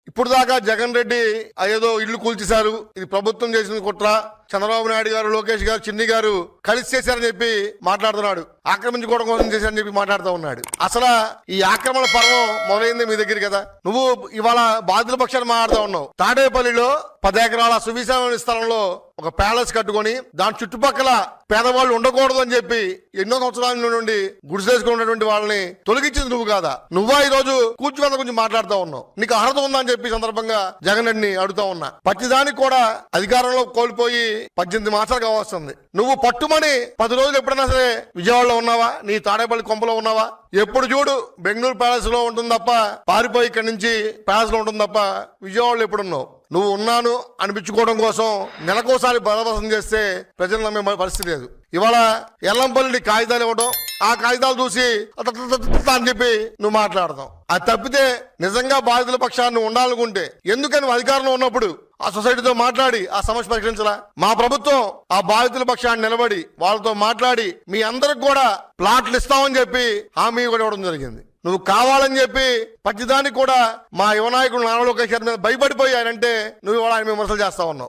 ఇప్పుడు దాకా జగన్ రెడ్డి ఏదో ఇల్లు కూల్చేశారు, ఇది ప్రభుత్వం చేసిన కుట్ర, చంద్రబాబు నాయుడు గారు, లోకేష్ గారు, చిన్ని గారు కలిసి చేశారని చెప్పి మాట్లాడుతున్నాడు. ఆక్రమించుకోవడం కోసం చేశారని చెప్పి మాట్లాడుతూ ఉన్నాడు. అసలు ఈ ఆక్రమణ పర్వం మొదలైంది మీ దగ్గర కదా. నువ్వు ఇవాళ బాధితుల పక్షాన్ని మాట్లాడుతూ ఉన్నావు. తాడేపల్లిలో 10 ఎకరాల సువిశాలమైన స్థలంలో ఒక ప్యాలెస్ కట్టుకొని దాని చుట్టుపక్కల పేదవాళ్ళు ఉండకూడదు అని చెప్పి ఎన్నో సంవత్సరాల నుండి గుడిసేసుకున్నటువంటి వాళ్ళని తొలగించింది నువ్వు కాదా? నువ్వా ఈ రోజు కూర్చున్న గురించి మాట్లాడుతూ ఉన్నావు. నీకు అర్హత ఉందా అని చెప్పి సందర్భంగా జగన్ రెడ్డిని అడుగుతా ఉన్నా. ప్రతిదానికి కూడా అధికారంలో కోల్పోయి 18 మాసాలు కావస్తుంది. నువ్వు పట్టుమని 10 రోజులు ఎప్పుడైనా సరే విజయవాడలో ఉన్నావా? నీ తాడేపల్లి కొంపలో ఉన్నావా? ఎప్పుడు చూడు బెంగళూరు ప్యాలెస్ లో ఉంటుంది తప్ప, పారిపోయి ఇక్కడి నుంచి ప్యాలెస్ లో ఉంటుంది తప్ప విజయవాడలో ఎప్పుడున్నావు? నువ్వు ఉన్నాను అనిపించుకోవడం కోసం నెలకోసారి బలవసం చేస్తే ప్రజలు నమ్మే పరిస్థితి లేదు. ఇవాళ ఎల్లంపల్లి కాగితాలు ఇవ్వడం, ఆ కాగితాలు చూసి అని చెప్పి నువ్వు మాట్లాడతావు. అది తప్పితే నిజంగా బాధితుల పక్షాన్ని ఉండాలనుకుంటే ఎందుకని నువ్వు అధికారంలో ఉన్నప్పుడు ఆ సొసైటీతో మాట్లాడి ఆ సమస్య పరిష్కరించలా? మా ప్రభుత్వం ఆ బాధితుల పక్షాన్ని నిలబడి వాళ్ళతో మాట్లాడి మీ అందరికి కూడా ప్లాట్లు ఇస్తామని చెప్పి హామీ కూడా ఇవ్వడం జరిగింది. నువ్వు కావాలని చెప్పి ప్రతిదానికి కూడా మా యువ నాయకుడు నారా లోకేష్ గారి మీద భయపడిపోయానంటే నువ్వు ఆయన విమర్శలు చేస్తా ఉన్నావు.